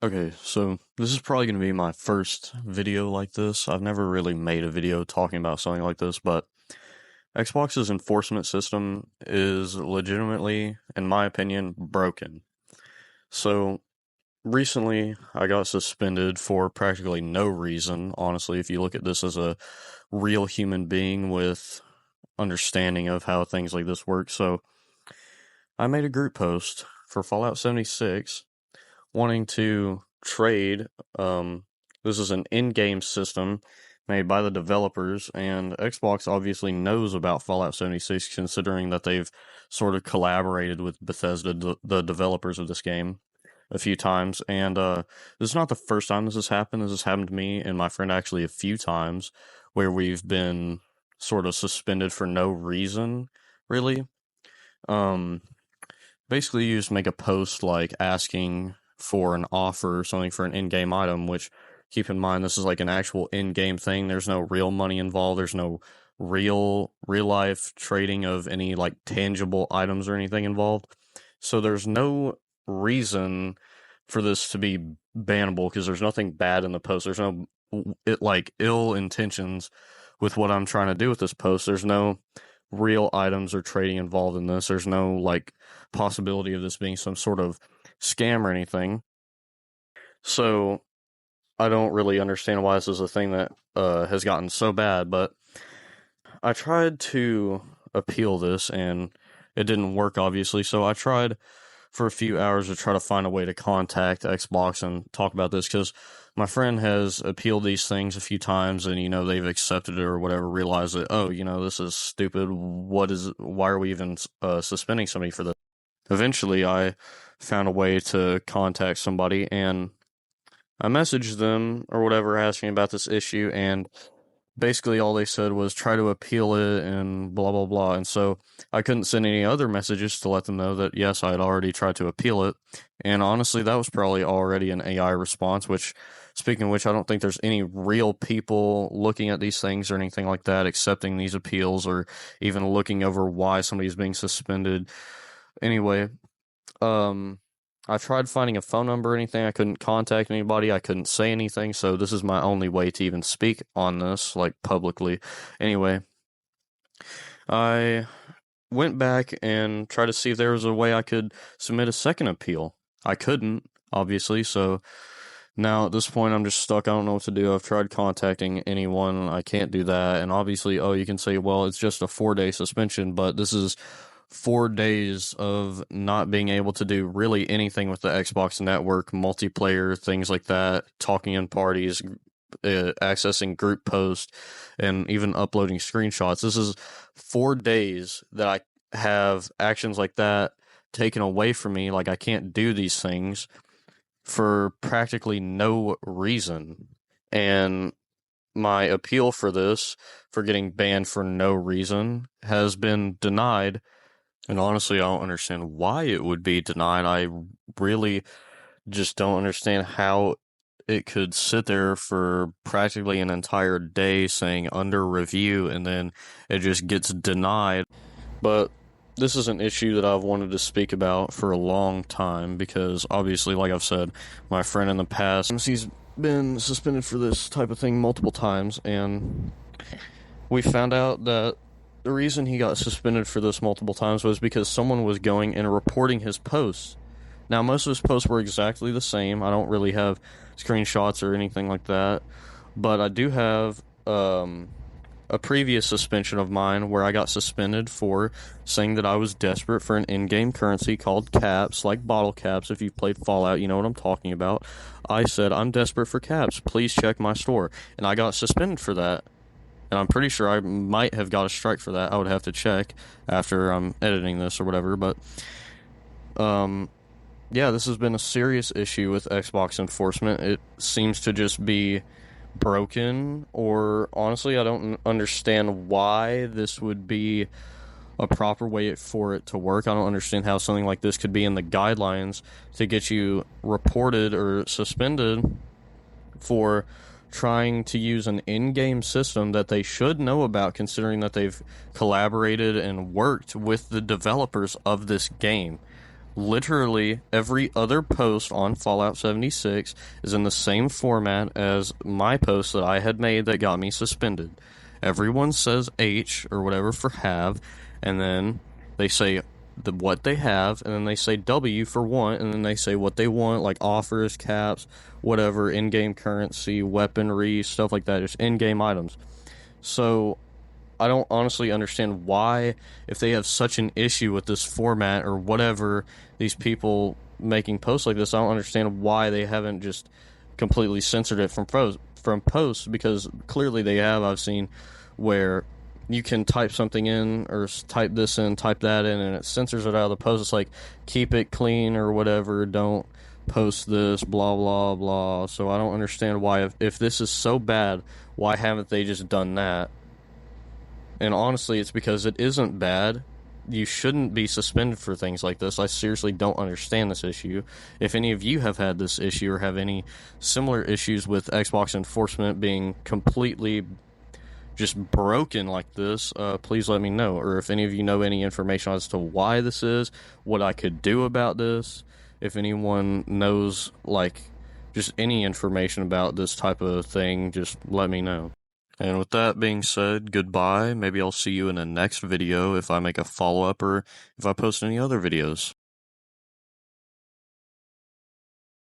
Okay, so this is probably going to be my first video like this. I've never really made a video talking about something like this, but Xbox's enforcement system is legitimately, in my opinion, broken. So recently, I got suspended for practically no reason, honestly, if you look at this as a real human being with understanding of how things like this work. So I made a group post for Fallout 76 wanting to trade. This is an in-game system made by the developers, and Xbox obviously knows about Fallout 76, considering that they've sort of collaborated with Bethesda, the developers of this game, a few times. And this is not the first time this has happened. This has happened to me and my friend actually a few times, where we've been sort of suspended for no reason, really. Um, Basically, you just make a post like asking for an offer or something for an in-game item, which, keep in mind, this is like an actual in-game thing. There's no real money involved. There's no real life trading of any like tangible items or anything involved. So there's no reason for this to be bannable, because there's nothing bad in the post. There's no ill intentions with what I'm trying to do with this post. There's no real items or trading involved in this. There's no like possibility of this being some sort of scam or anything. So I don't really understand why this is a thing that has gotten so bad, but I tried to appeal this and it didn't work, obviously. So I tried for a few hours to try to find a way to contact Xbox and talk about this, because my friend has appealed these things a few times and, they've accepted it or whatever, realized that, oh, this is stupid. Why are we even suspending somebody for this? Eventually, I found a way to contact somebody and I messaged them or whatever, asking about this issue, and basically all they said was try to appeal it and blah blah blah. And so I couldn't send any other messages to let them know that yes, I had already tried to appeal it. And honestly, that was probably already an AI response, which, speaking of which, I don't think there's any real people looking at these things or anything like that, accepting these appeals or even looking over why somebody's being suspended. Anyway, I tried finding a phone number or anything. I couldn't contact anybody. I couldn't say anything. So this is my only way to even speak on this, like, publicly. Anyway, I went back and tried to see if there was a way I could submit a second appeal. I couldn't, obviously. So now at this point, I'm just stuck. I don't know what to do. I've tried contacting anyone. I can't do that. And obviously, you can say, well, it's just a 4-day suspension, but this is 4 days of not being able to do really anything with the Xbox network, multiplayer, things like that, talking in parties, accessing group posts, and even uploading screenshots. This is 4 days that I have actions like that taken away from me. Like, I can't do these things for practically no reason. And my appeal for this, for getting banned for no reason, has been denied. And honestly, I don't understand why it would be denied. I really just don't understand how it could sit there for practically an entire day saying under review and then it just gets denied. But this is an issue that I've wanted to speak about for a long time, because obviously, like I've said, my friend in the past, he's been suspended for this type of thing multiple times, and we found out that the reason he got suspended for this multiple times was because someone was going and reporting his posts. Now, most of his posts were exactly the same. I don't really have screenshots or anything like that, but I do have a previous suspension of mine where I got suspended for saying that I was desperate for an in-game currency called caps, like bottle caps. If you've played Fallout, you know what I'm talking about. I said, I'm desperate for caps. Please check my store. And I got suspended for that. And I'm pretty sure I might have got a strike for that. I would have to check after I'm editing this or whatever. But, yeah, this has been a serious issue with Xbox enforcement. It seems to just be broken, or honestly, I don't understand why this would be a proper way for it to work. I don't understand how something like this could be in the guidelines to get you reported or suspended for trying to use an in-game system that they should know about, considering that they've collaborated and worked with the developers of this game. Literally every other post on Fallout 76 is in the same format as my post that I had made that got me suspended. Everyone says H or whatever for have, and then they say what they have, and then they say W for want, and then they say what they want, like offers, caps, whatever, in-game currency, weaponry, stuff like that, just in-game items. So I don't honestly understand why, if they have such an issue with this format or whatever, these people making posts like this, I don't understand why they haven't just completely censored it from posts, because clearly they have. I've seen where you can type something in or type this in, type that in, and it censors it out of the post. It's like, keep it clean or whatever, don't post this, blah, blah, blah. So I don't understand why, if this is so bad, why haven't they just done that? And honestly, it's because it isn't bad. You shouldn't be suspended for things like this. I seriously don't understand this issue. If any of you have had this issue or have any similar issues with Xbox enforcement being completely just broken like this, please let me know. Or if any of you know any information as to why this is, what I could do about this, if anyone knows, like, just any information about this type of thing, just let me know. And with that being said, goodbye. Maybe I'll see you in the next video if I make a follow-up or if I post any other videos.